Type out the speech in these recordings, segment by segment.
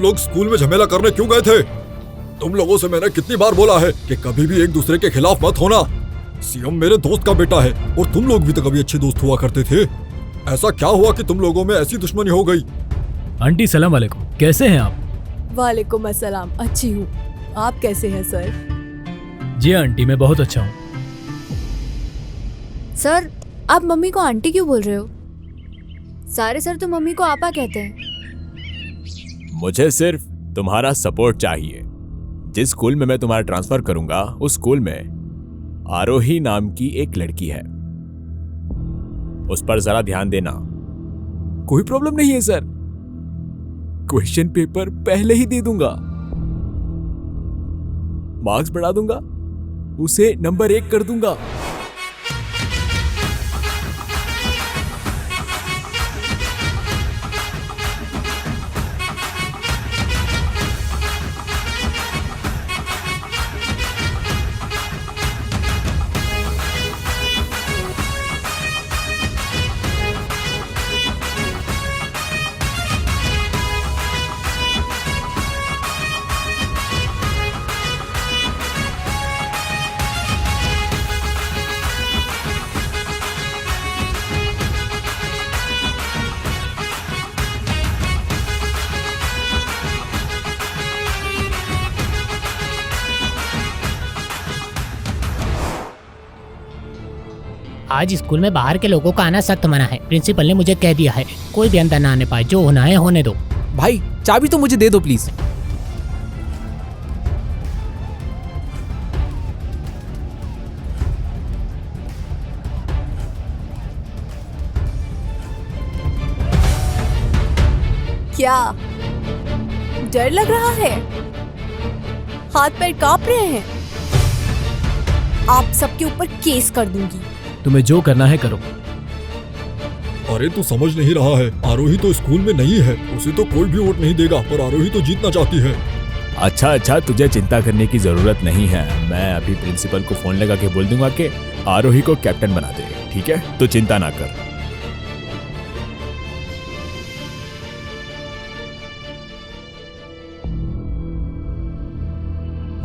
लोग स्कूल में झमेला करने क्यों गए थे? तुम लोगों से मैंने कितनी बार बोला है कि कभी भी एक दूसरे के खिलाफ मत होना। सीएम मेरे दोस्त का बेटा है और तुम लोग भी तो कभी अच्छे दोस्त हुआ करते थे। ऐसा क्या हुआ कि तुम लोगों में ऐसी दुश्मनी हो गई? आंटी सलाम वालेकुम, कैसे हैं आप? वालेकुम अस्सलाम, अच्छी हूँ। आप कैसे हैं सर? जी आंटी, मैं बहुत अच्छा हूँ। सर, आप मम्मी को आंटी क्यों बोल रहे हो? सारे सर तो मम्मी को आपा कहते हैं। मुझे सिर्फ तुम्हारा सपोर्ट चाहिए। जिस स्कूल में मैं तुम्हारा ट्रांसफर करूंगा उस स्कूल में आरोही नाम की एक लड़की है, उस पर जरा ध्यान देना। कोई प्रॉब्लम नहीं है सर, क्वेश्चन पेपर पहले ही दे दूंगा, मार्क्स बढ़ा दूंगा, उसे नंबर 1 कर दूंगा। आज स्कूल में बाहर के लोगों का आना सख्त मना है। प्रिंसिपल ने मुझे कह दिया है कोई भी अंदर ना आने पाए, जो होना है होने दो। भाई चाबी तो मुझे दे दो प्लीज। क्या डर लग रहा है? हाथ पैर कांप रहे हैं? आप सबके ऊपर केस कर दूंगी। तुम्हें जो करना है करो। अरे तू समझ नहीं रहा है, आरोही तो स्कूल में नहीं है, उसे तो कोई भी वोट नहीं देगा, पर आरोही तो जीतना चाहती है। अच्छा, तुझे चिंता करने की जरूरत नहीं है। मैं अभी प्रिंसिपल को फोन लगा के बोल दूंगा कि आरोही को कैप्टन बना दे, ठीक है? तो चिंता ना कर।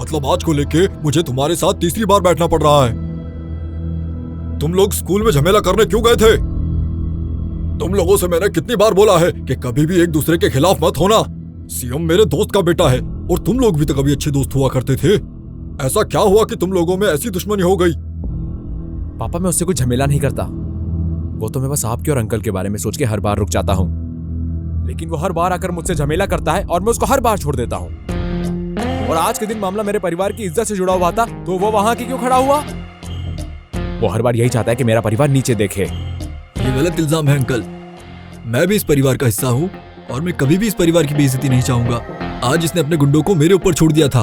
मतलब आज को लेके मुझे तुम्हारे साथ तीसरी बार बैठना पड़ रहा है। तुम लोग स्कूल में झमेला करने क्यों गए थे? तुम लोगों से मैंने कितनी बार बोला है कि कभी भी एक दूसरे के खिलाफ मत होना। सीएम मेरे दोस्त का बेटा है और तुम लोग भी तो कभी अच्छे दोस्त हुआ करते थे। ऐसा क्या हुआ कि तुम लोगों में ऐसी दुश्मनी हो गई? पापा, मैं उससे कोई झमेला नहीं करता। वो तो मैं बस आपके और अंकल के बारे में सोच के हर बार रुक जाता हूँ, लेकिन वो हर बार आकर मुझसे झमेला करता है और मैं उसको हर बार छोड़ देता हूँ। और आज के दिन मामला मेरे परिवार की इज्जत से जुड़ा हुआ था, तो वो वहां की क्यों खड़ा हुआ? वो हर बार यही चाहता है कि मेरा परिवार नीचे देखे। ये गलत इल्जाम है अंकल। मैं भी इस परिवार का हिस्सा हूँ और मैं कभी भी इस परिवार की बेइज्जती नहीं चाहूंगा। आज इसने अपने गुंडों को मेरे ऊपर छोड़ दिया था।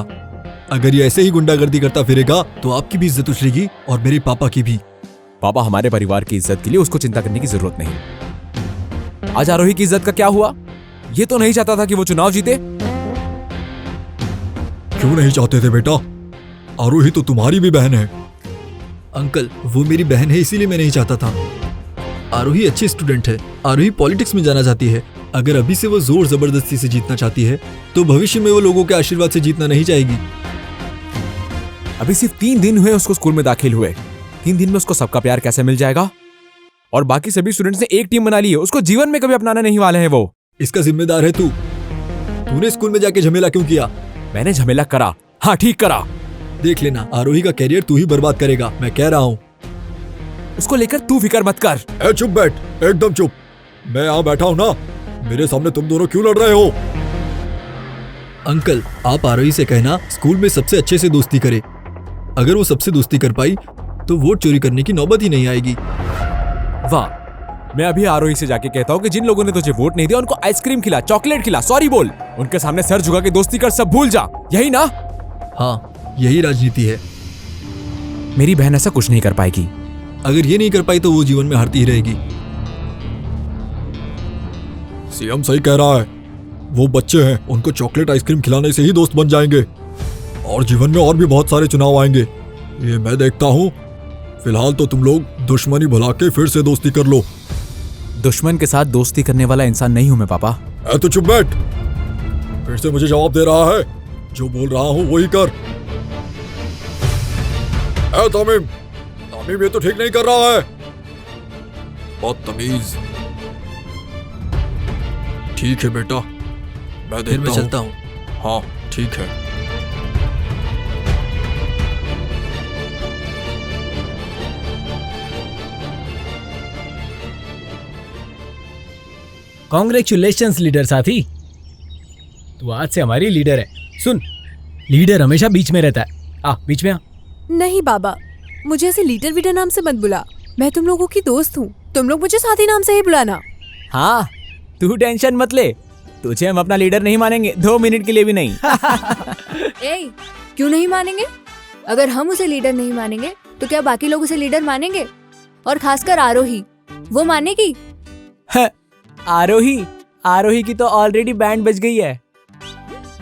अगर ये ऐसे ही गुंडागर्दी करता फिरेगा तो आपकी भी इज्जत उछलेगी और मेरे पापा की भी। पापा, हमारे परिवार की इज्जत के लिए उसको चिंता करने की जरूरत नहीं। आज आरोही की इज्जत का क्या हुआ? ये तो नहीं चाहता था कि वो चुनाव जीते। क्यों नहीं चाहते थे बेटा? आरोही तो तुम्हारी भी बहन है। अंकल, वो मेरी बहन है, इसीलिए मैं नहीं चाहता था। आरोही अच्छी स्टूडेंट है। आरोही पॉलिटिक्स में जाना चाहती है। अगर अभी से वो जोर जबरदस्ती से जीतना चाहती है तो भविष्य में वो लोगों के आशीर्वाद से जीतना नहीं चाहेगी। अभी सिर्फ 3 दिन हुए उसको स्कूल में दाखिल हुए। 3 दिन में उसको सबका प्यार कैसे मिल जाएगा? और बाकी सभी स्टूडेंट्स ने एक टीम बना ली है। उसको जीवन में कभी अपनाना नहीं वाले हैं वो। इसका जिम्मेदार है तू। तूने स्कूल में जाके झमेला क्यों किया? मैंने झमेला करा, हाँ ठीक करा। देख लेना, आरोही का कैरियर तू ही बर्बाद करेगा, मैं कह रहा हूँ। उसको लेकर तू फिक्र मत कर। ए चुप बैठ, एकदम चुप। मैं यहाँ बैठा हूँ ना, मेरे सामने तुम दोनों क्यों लड़ रहे हो? अंकल, आप आरोही से कहना स्कूल में सबसे अच्छे से दोस्ती करे। अगर वो सबसे दोस्ती कर पाई तो वोट चोरी करने की नौबत ही नहीं आएगी। वाह, मैं अभी आरोही से जाके कहता हूँ कि जिन लोगों ने तुझे वोट नहीं दिया उनको आइसक्रीम खिला, चॉकलेट खिला, सॉरी बोल, उनके सामने सर झुका के दोस्ती कर, सब भूल जा। यही ना? हाँ, यही राजनीति है। मेरी बहन ऐसा कुछ नहीं कर पाएगी। अगर ये नहीं कर पाई तो वो जीवन में हारती ही रहेगी। सीएम सही कह रहा है। वो बच्चे हैं, उनको चॉकलेट आइसक्रीम खिलाने से ही दोस्त बन जाएंगे और जीवन में और भी बहुत सारे चुनाव आएंगे, ये मैं देखता हूँ। फिलहाल तो तुम लोग दुश्मनी भुला के फिर से दोस्ती कर लो। दुश्मन के साथ दोस्ती करने वाला इंसान नहीं हूं मैं पापा। तो चुप बैठ, फिर से मुझे जवाब दे रहा है? जो बोल रहा हूं वही कर। ए तमीम, तमीम ये तो ठीक नहीं कर रहा है। बदतमीज। ठीक है बेटा, मैं फिर मैं चलता हूँ। हाँ ठीक है। कॉन्ग्रेचुलेशंस लीडर साथी, तू आज से हमारी लीडर है। सुन, लीडर हमेशा बीच में रहता है। आ बीच में आ। नहीं बाबा, मुझे ऐसे लीडर वीडर नाम से मत बुला। मैं तुम लोगों की दोस्त हूँ, तुम लोग मुझे साथी नाम से ही बुलाना। हाँ, तू टेंशन मत ले, तुझे हम अपना लीडर नहीं मानेंगे, 2 मिनट के लिए भी नहीं। ए, क्यों नहीं मानेंगे? अगर हम उसे लीडर नहीं मानेंगे तो क्या बाकी लोग उसे लीडर मानेंगे? और खासकर आरोही, वो मानेगी? आरोही की तो ऑलरेडी बैंड बज गई है।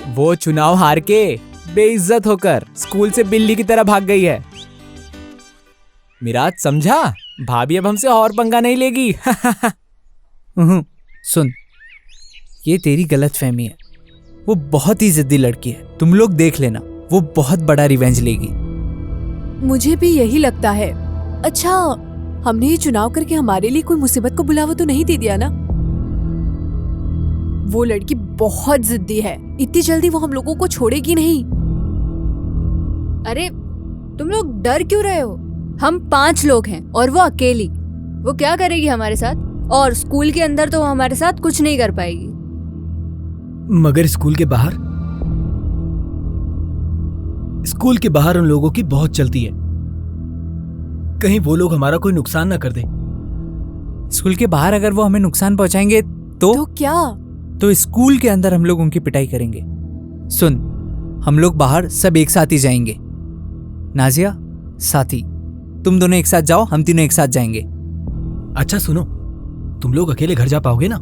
वो चुनाव हार के बेइज्जत होकर स्कूल से बिल्ली की तरह भाग गई है। मिराज समझा, भाभी अब हमसे और पंगा नहीं लेगी। सुन, ये तेरी गलतफहमी है। वो बहुत ही जिद्दी लड़की है, तुम लोग देख लेना, वो बहुत बड़ा रिवेंज लेगी। मुझे भी यही लगता है। अच्छा, हमने ये चुनाव करके हमारे लिए कोई मुसीबत को बुलावा तो नहीं दे दिया ना? वो लड़की बहुत जिद्दी है, इतनी जल्दी वो हम लोगों को छोड़ेगी नहीं। अरे तुम लोग डर क्यों रहे हो? हम 5 लोग हैं और वो अकेली। वो क्या करेगी हमारे साथ? और स्कूल के अंदर तो वो हमारे साथ कुछ नहीं कर पाएगी। मगर स्कूल के बाहर? स्कूल के बाहर उन लोगों की बहुत चलती है। कहीं वो लोग हमारा कोई नुकसान ना कर दे। स्कूल के बाहर अगर वो हमें नुकसान पहुंचाएंगे तो क्या? तो स्कूल के अंदर हम लोग उनकी पिटाई करेंगे। सुन, हम लोग बाहर सब एक साथ ही जाएंगे। नाजिया, साथी, तुम दोनों एक साथ जाओ, हम तीनों एक साथ जाएंगे। अच्छा सुनो, तुम लोग अकेले घर जा पाओगे ना?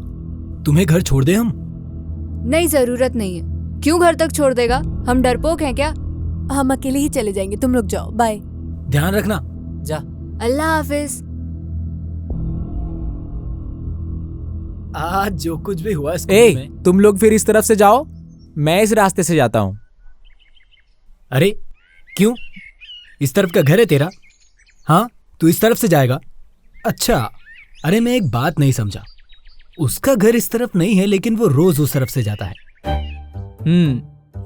तुम्हें घर छोड़ दे हम? नहीं, जरूरत नहीं है। क्यों घर तक छोड़ देगा? हम डरपोक हैं क्या? हम अकेले ही चले जाएंगे, तुम लोग जाओ, बाय। ध्यान रखना। जा। अल्लाह हाफिज। आज जो कुछ भी हुआ स्कूल में। तुम लोग फिर इस तरफ से जाओ, मैं इस रास्ते से जाता हूँ। अरे क्यों? इस तरफ का घर है तेरा? हाँ, तू इस तरफ से जाएगा? अच्छा, अरे मैं एक बात नहीं समझा। उसका घर इस तरफ नहीं है, लेकिन वो रोज उस तरफ से जाता है।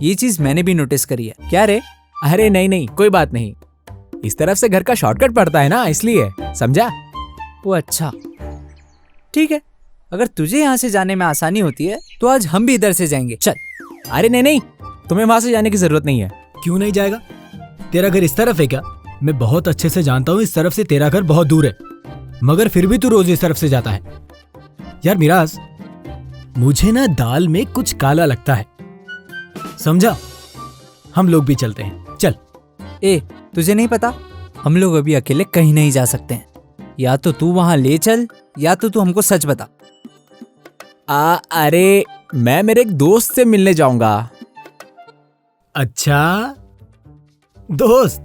ये चीज मैंने भी नोटिस करी है। क्या रे? अरे नहीं, कोई बात नहीं। इस तरफ से घर का शॉर्टकट पड़ता है ना, इसलिए। समझा? वो अच्छा, ठीक है। अगर तुझे यहाँ से जाने में आसानी होती है तो आज हम भी इधर से जाएंगे। चल। अरे नहीं, तुम्हें वहां से जाने की जरूरत नहीं है। क्यों नहीं जाएगा? तेरा घर इस तरफ है क्या? मैं बहुत अच्छे से जानता हूँ इस तरफ से तेरा घर बहुत दूर है, मगर फिर भी तू रोज इस तरफ से जाता है। यार मिराज, मुझे ना दाल में कुछ काला लगता है, समझा? हम लोग भी चलते हैं, चल। तुझे नहीं पता, हम लोग अभी अकेले कहीं नहीं जा सकते हैं। या तो तू वहां ले चल, या तो तू हमको सच बता। अरे मैं मेरे एक दोस्त से मिलने जाऊंगा। अच्छा, दोस्त?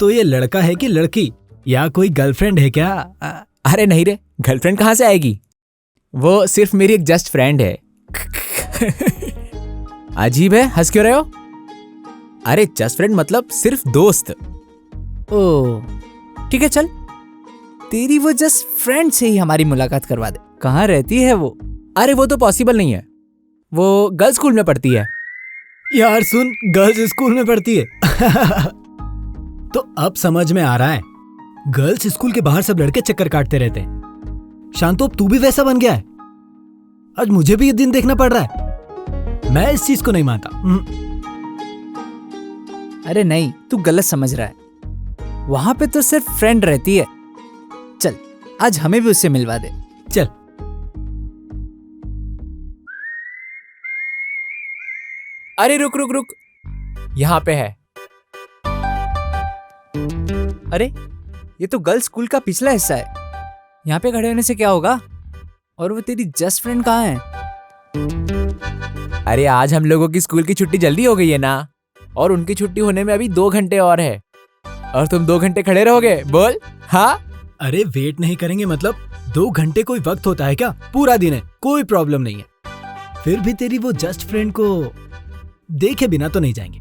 तो ये लड़का है कि लड़की, या कोई गर्लफ्रेंड है क्या? अरे नहीं रे, गर्लफ्रेंड कहाँ से आएगी? वो सिर्फ मेरी एक जस्ट फ्रेंड है। अजीब है, हंस क्यों रहे हो? अरे जस्ट फ्रेंड मतलब सिर्फ दोस्त। ओ ठीक है, चल। तेरी वो जस्ट फ्रेंड से ही हमारी मुलाकात करवा दे। कहाँ रहती है वो? अरे वो तो पॉसिबल नहीं है, वो गर्ल्स स्कूल में पढ़ती है। यार सुन, गर्ल्स स्कूल में पढ़ती है? तो अब समझ में आ रहा है, गर्ल्स स्कूल के बाहर सब लड़के चक्कर काटते रहते हैं। शांतो, अब तू भी वैसा बन गया है? आज मुझे भी ये दिन देखना पड़ रहा है। मैं इस चीज को नहीं मानता। अरे नहीं, तू गलत समझ रहा है। वहां पे तो सिर्फ फ्रेंड रहती है। चल, आज हमें भी उससे मिलवा दे। चल। अरे रुक, यहाँ पे है। अरे ये तो गर्ल्स स्कूल का पिछला हिस्सा है। यहाँ पे खड़े होने से क्या होगा? और वो तेरी जस्ट फ्रेंड कहाँ है? अरे आज हम लोगों की स्कूल की छुट्टी जल्दी हो गई है ना, और उनकी छुट्टी होने में अभी 2 घंटे और है, और तुम 2 घंटे खड़े रहोगे? बोल हाँ। अरे वेट नहीं करेंगे मतलब? 2 घंटे कोई वक्त होता है क्या? पूरा दिन है, कोई प्रॉब्लम नहीं है। फिर भी तेरी वो जस्ट फ्रेंड को देखे बिना तो नहीं जाएंगे।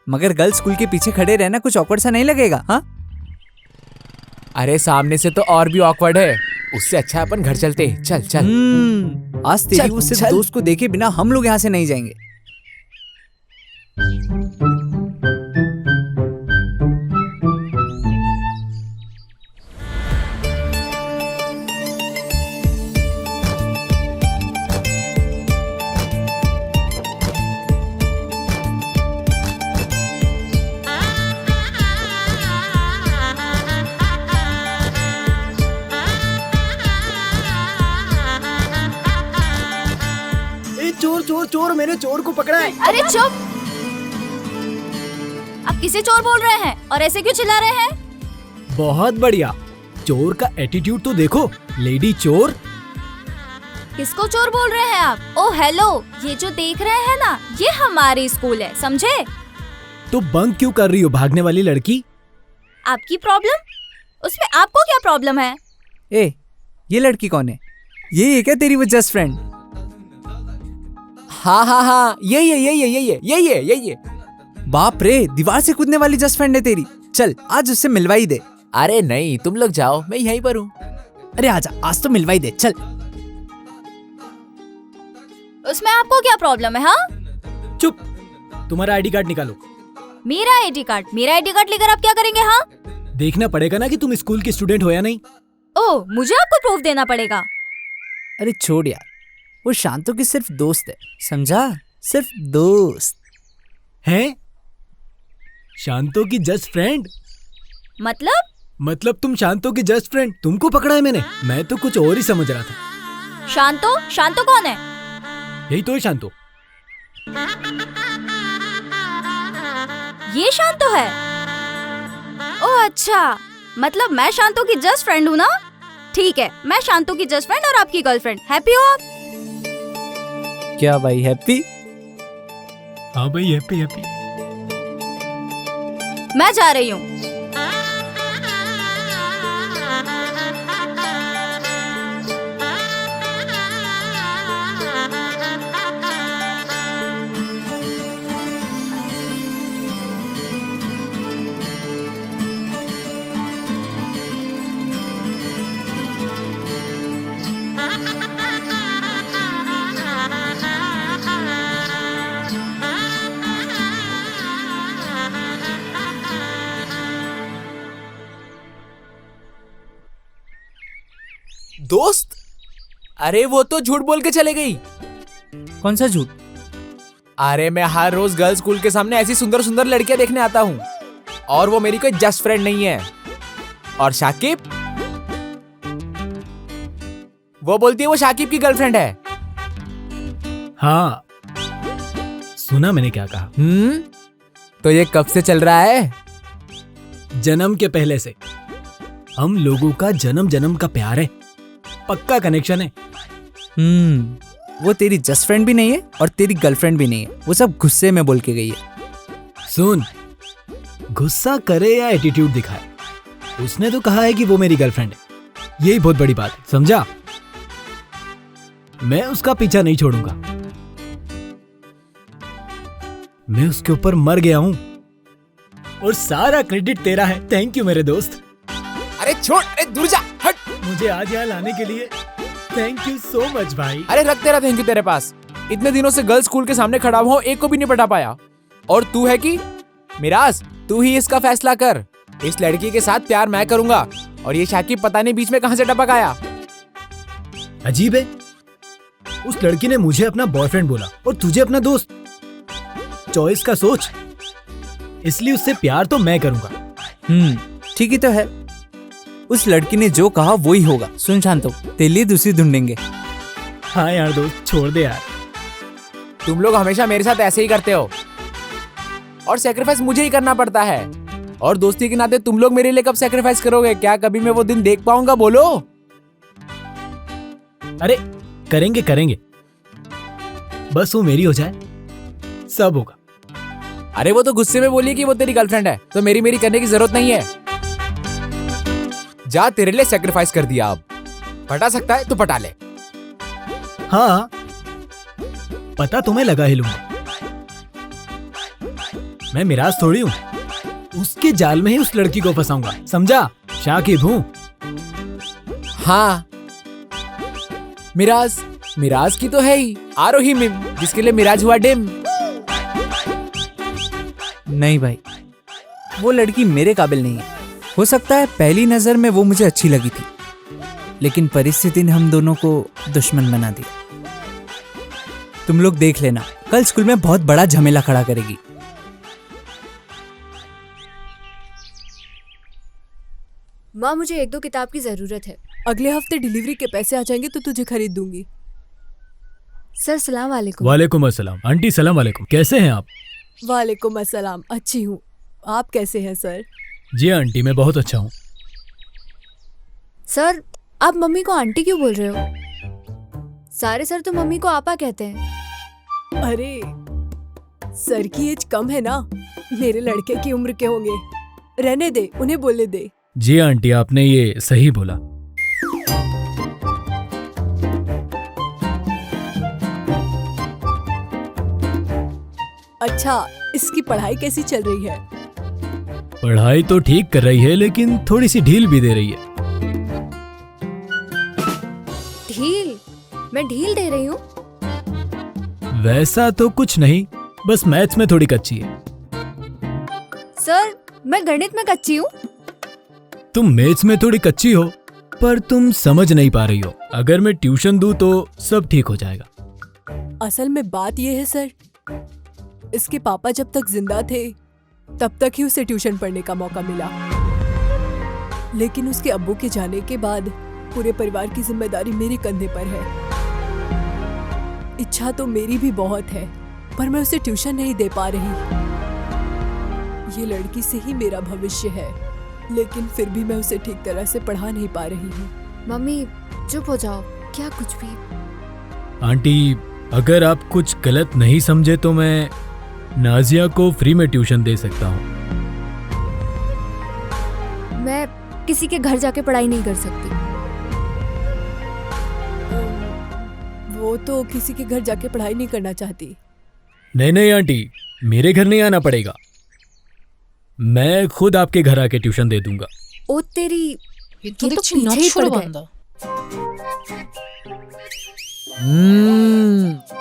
मगर गर्ल्स स्कूल के पीछे खड़े रहना कुछ ऑकवर्ड सा नहीं लगेगा? हाँ, अरे सामने से तो और भी ऑकवर्ड है, उससे अच्छा अपन घर चलते। चल चल। आज तेरी वो सिर्फ दोस्त को देखे बिना हम लोग यहाँ से नहीं जाएंगे। चोर चोर चोर, मैंने चोर को पकड़ा है। अरे चुप! आप किसे चोर बोल रहे हैं और ऐसे क्यों चिल्ला रहे हैं? बहुत बढ़िया, चोर का एटीट्यूड तो देखो। लेडी चोर। किसको चोर बोल रहे हैं आप? ओह हेलो, ये जो देख रहे हैं ना, ये हमारी स्कूल है, समझे? तो बंक क्यों कर रही हो भागने वाली लड़की? आपकी प्रॉब्लम? उसमें आपको क्या प्रॉब्लम है? ए, ये लड़की कौन है? ये है क्या तेरी वो जस्ट फ्रेंड? हाँ हाँ हाँ, यही है यही है यही है यही है यही है। बाप रे, दीवार से कूदने वाली जस्ट फ्रेंड है तेरी। चल आज उससे मिलवा ही दे। अरे नहीं, तुम लोग जाओ, मैं यहीं पर हूँ। अरे आजा, आज तो मिलवा ही दे। चल। उसमें आपको क्या प्रॉब्लम है? हाँ, चुप, तुम्हारा आईडी कार्ड निकालो। मेरा आईडी कार्ड? मेरा आईडी कार्ड लेकर आप क्या करेंगे? हाँ, देखना पड़ेगा ना कि तुम स्कूल की स्टूडेंट हो या नहीं। ओह, मुझे आपको प्रूफ देना पड़ेगा? अरे छोड़ यार, वो शांतो की सिर्फ दोस्त है, समझा? सिर्फ दोस्त है। शांतो की जस्ट फ्रेंड? मतलब तुम शांतो की जस्ट फ्रेंड, तुमको पकड़ा है मैंने। मैं तो कुछ और ही समझ रहा था। शांतो? शांतो कौन है? यही तो है शांतो। ये शांतो है? ओह अच्छा, मतलब मैं शांतो की जस्ट फ्रेंड हूँ ना? ठीक है, मैं शांतो की जस्ट फ्रेंड और आपकी गर्लफ्रेंड। हैप्पी हो आप? क्या भाई, हैप्पी? हाँ भाई, हैप्पी हैप्पी। मैं जा रही हूँ। दोस्त? अरे वो तो झूठ बोल के चले गई। कौन सा झूठ? अरे मैं हर रोज गर्ल्स स्कूल के सामने ऐसी सुंदर सुंदर लड़कियां देखने आता हूँ, और वो मेरी कोई जस्ट फ्रेंड नहीं है। और शाकिब, वो बोलती है वो शाकिब की गर्लफ्रेंड है। हाँ, सुना मैंने क्या कहा। तो ये कब से चल रहा है? जन्म के पहले से। हम लोगों का जन्म जन्म का प्यार है, पक्का कनेक्शन है। वो तेरी जस्ट फ्रेंड भी नहीं है और तेरी गर्लफ्रेंड भी नहीं है, वो सब गुस्से में बोल के गई है। सुन, गुस्सा करे या एटीट्यूड दिखाए, उसने तो कहा है कि वो मेरी गर्लफ्रेंड है। यही बहुत बड़ी बात है, समझा? मैं उसका पीछा नहीं छोड़ूंगा। मैं उसके ऊपर मर गया हूं और सारा क्रेडिट तेरा है। थैंक यू मेरे दोस्त। अरे छोड़, अरे दूर जा, हट। मुझे आज यहाँ लाने के लिए थैंक यू सो मच भाई। अरे रख तेरा थैंक यू तेरे पास। इतने दिनों से गर्ल्स स्कूल के सामने खड़ा हुआ, एक को भी नहीं पटा पाया। और तू है कि मिराज, तू ही इसका फैसला कर। इस लड़की के साथ प्यार मैं करूंगा, और ये शाकिब पता नहीं बीच में कहां से टपक आया। अजीब है, उस लड़की ने मुझे अपना बॉयफ्रेंड बोला और तुझे अपना दोस्त। चॉइस का सोच, इसलिए उससे प्यार तो मैं करूंगा। ठीक ही तो है। उस लड़की ने जो कहा वो ही होगा। सुन शांतो, तेरे लिए दूसरी ढूंढेंगे। हाँ यार दोस्त, छोड़ दे यार। तुम लोग हमेशा मेरे साथ ऐसे ही करते हो, और सेक्रीफाइस मुझे ही करना पड़ता है। और दोस्ती के नाते तुम लोग मेरे लिए कब सेक्रीफाइस करोगे? क्या कभी मैं वो दिन देख पाऊंगा? बोलो। अरे करेंगे करेंगे, बस वो मेरी हो जाए, सब होगा। अरे वो तो गुस्से में बोली कि वो तेरी गर्लफ्रेंड है, तो मेरी मेरी करने की जरूरत नहीं है। जा, तेरे लिए सेक्रीफाइस कर दिया। अब पटा सकता है तो पटा ले। हाँ, पता तुम्हें लगा ही लूंगा। मैं मिराज थोड़ी हूँ, उसके जाल में ही उस लड़की को फंसाऊंगा, समझा? शाकिब हूँ। हाँ, मिराज की तो है ही आरोही मिम, जिसके लिए मिराज हुआ डिम। नहीं भाई, वो लड़की मेरे काबिल नहीं है। हो सकता है पहली नजर में वो मुझे अच्छी लगी थी, लेकिन परिस्थिति ने हम दोनों को दुश्मन बना दिया। तुम लोग देख लेना, कल स्कूल में बहुत बड़ा झमेला खड़ा करेगी। माँ, मुझे 1-2 किताब की जरूरत है। अगले हफ्ते डिलीवरी के पैसे आ जाएंगे तो तुझे खरीद दूंगी। सर सलाम वालेकुम। वालेकुम अस्सलाम। आंटी सलाम वालेकुम, कैसे हैं आप? वालेकुम अस्सलाम, अच्छी हूँ। आप कैसे हैं सर? जी आंटी, मैं बहुत अच्छा हूँ। सर, आप मम्मी को आंटी क्यों बोल रहे हो? सारे सर तो मम्मी को आपा कहते हैं। अरे सर की एज कम है ना, मेरे लड़के की उम्र के होंगे। रहने दे, उन्हें बोलने दे। जी आंटी, आपने ये सही बोला। अच्छा, इसकी पढ़ाई कैसी चल रही है? पढ़ाई तो ठीक कर रही है, लेकिन थोड़ी सी ढील भी दे रही है। ढील? मैं ढील दे रही हूँ? वैसा तो कुछ नहीं, बस मैथ्स में थोड़ी कच्ची है। सर, मैं गणित में कच्ची हूँ। तुम मैथ्स में थोड़ी कच्ची हो, पर तुम समझ नहीं पा रही हो। अगर मैं ट्यूशन दूं तो सब ठीक हो जाएगा। असल में बात यह है सर, इसके पापा जब तक जिंदा थे तब तक ही उसे ट्यूशन पढ़ने का मौका मिला, लेकिन उसके अब्बू के जाने के बाद पूरे परिवार की जिम्मेदारी मेरे कंधे पर है। इच्छा तो मेरी भी बहुत है, पर मैं उसे ट्यूशन नहीं दे पा रही। ये लड़की से ही मेरा भविष्य है, लेकिन फिर भी मैं उसे ठीक तरह से पढ़ा नहीं पा रही हूँ। मम्मी चुप हो जाओ, क्या कुछ भी। आंटी, अगर आप कुछ गलत नहीं समझे तो मैं नाजिया को फ्री में ट्यूशन दे सकता हूँ। मैं किसी के घर जाके पढ़ाई नहीं कर सकती। वो तो किसी के घर जाके पढ़ाई नहीं करना चाहती। नहीं नहीं आंटी, मेरे घर नहीं आना पड़ेगा, मैं खुद आपके घर आके ट्यूशन दे दूंगा। ओ तेरी, ये तो देखছি पीछे ही नटসुर पड़ गए। बंदा।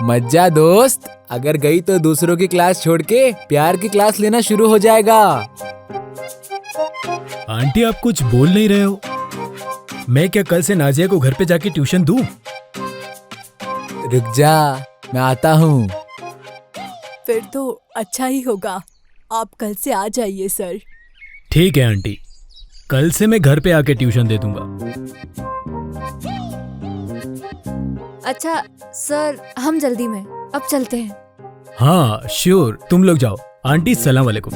मज्जा दोस्त, अगर गई तो दूसरों की क्लास छोड़ के प्यार की क्लास लेना शुरू हो जाएगा। आंटी, आप कुछ बोल नहीं रहे हो। मैं क्या कल से नाजिया को घर पे जाके ट्यूशन दूं? रुक जा, मैं आता हूँ। फिर तो अच्छा ही होगा, आप कल से आ जाइए सर। ठीक है आंटी, कल से मैं घर पे आके ट्यूशन दे दूंगा। अच्छा सर, हम जल्दी में अब चलते हैं। हाँ श्योर, तुम लोग जाओ। आंटी सलाम वालेकुम।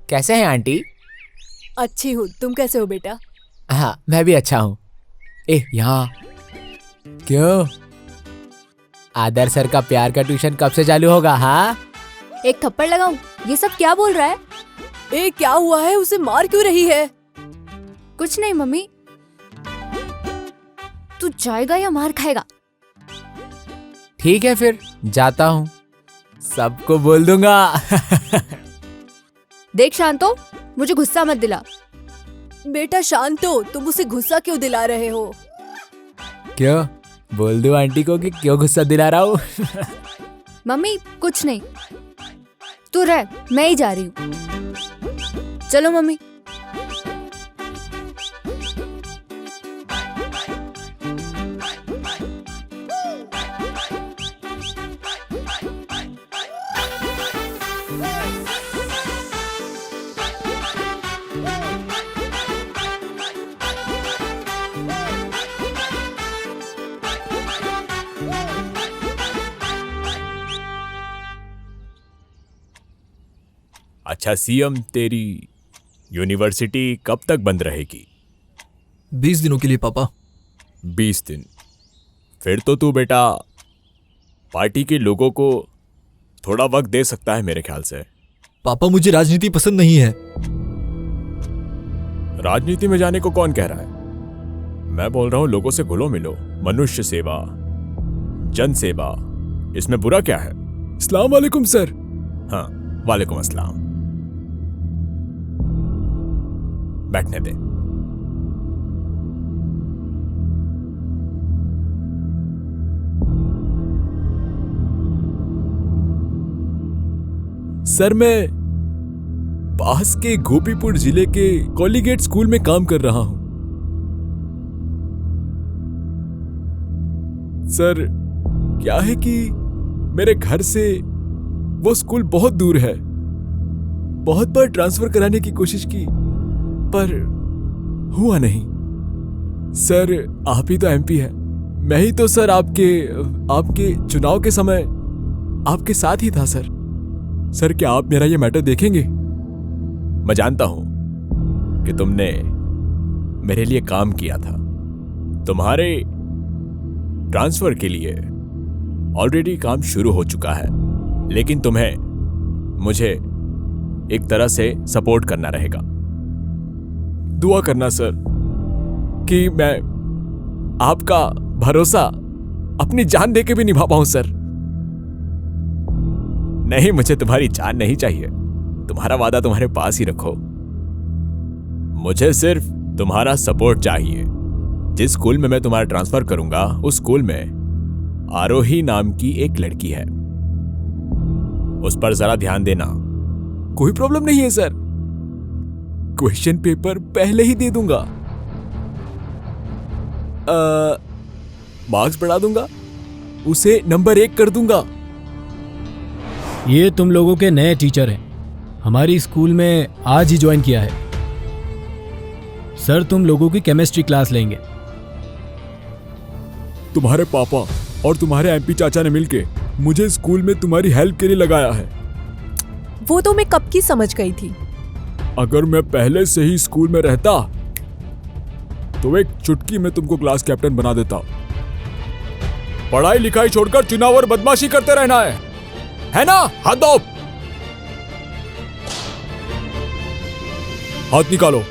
कैसे हैं आंटी? अच्छी हूँ, तुम कैसे हो बेटा? हाँ, मैं भी अच्छा हूँ। यहाँ क्यों? आदर सर का प्यार का ट्यूशन कब से चालू होगा? हाँ, एक थप्पड़ लगाऊं? ये सब क्या बोल रहा है? ए, क्या हुआ है? उसे मार क्यों रही है? कुछ नहीं मम्मी। तू जाएगा या मार खाएगा? ठीक है फिर जाता हूँ, सबको बोल दूंगा। देख शांतो, मुझे गुस्सा मत दिला। बेटा शांत हो, तुम उसे गुस्सा क्यों दिला रहे हो? क्यों? बोल दूं आंटी को कि क्यों गुस्सा दिला रहा हूँ? मम्मी कुछ नहीं, तू रह, मैं ही जा रही हूँ। चलो मम्मी। अच्छा सीएम, तेरी यूनिवर्सिटी कब तक बंद रहेगी? 20 दिनों के लिए पापा। 20 दिन? फिर तो तू बेटा पार्टी के लोगों को थोड़ा वक्त दे सकता है मेरे ख्याल से। पापा मुझे राजनीति पसंद नहीं है। राजनीति में जाने को कौन कह रहा है? मैं बोल रहा हूं लोगों से घुलो मिलो, मनुष्य सेवा, जन सेवा, इसमें बुरा क्या है? अस्सलाम वालेकुम सर। हाँ, वालेकुम अस्सलाम। बैठने दे। सर मैं पास के गोपीपुर जिले के कॉलीगेट स्कूल में काम कर रहा हूं। सर क्या है कि मेरे घर से वो स्कूल बहुत दूर है। बहुत बार ट्रांसफर कराने की कोशिश की पर हुआ नहीं। सर आप ही तो एमपी हैं। मैं ही तो सर आपके चुनाव के समय आपके साथ ही था सर। सर क्या आप मेरा ये मैटर देखेंगे? मैं जानता हूं कि तुमने मेरे लिए काम किया था। तुम्हारे ट्रांसफर के लिए ऑलरेडी काम शुरू हो चुका है, लेकिन तुम्हें मुझे एक तरह से सपोर्ट करना रहेगा। दुआ करना सर कि मैं आपका भरोसा अपनी जान देके भी निभा पाऊं सर। नहीं, मुझे तुम्हारी जान नहीं चाहिए। तुम्हारा वादा तुम्हारे पास ही रखो। मुझे सिर्फ तुम्हारा सपोर्ट चाहिए। जिस स्कूल में मैं तुम्हारा ट्रांसफर करूंगा उस स्कूल में आरोही नाम की एक लड़की है। उस पर जरा ध्यान देना। कोई प्रॉब्लम नहीं है सर। क्वेश्चन पेपर पहले ही दे दूंगा। मार्क्स बढ़ा दूंगा, उसे नंबर 1 कर दूंगा। ये तुम लोगों के नए टीचर हैं, हमारी स्कूल में आज ही ज्वाइन किया है। सर तुम लोगों की केमिस्ट्री क्लास लेंगे। तुम्हारे पापा और तुम्हारे एमपी चाचा ने मिलके मुझे स्कूल में तुम्हारी हेल्प के लिए लगाया है। वो तो मैं कब की समझ गई थी। अगर मैं पहले से ही स्कूल में रहता तो एक चुटकी में तुमको क्लास कैप्टन बना देता। पढ़ाई लिखाई छोड़कर चुनाव और बदमाशी करते रहना है ना? हाथ दो, हाथ निकालो।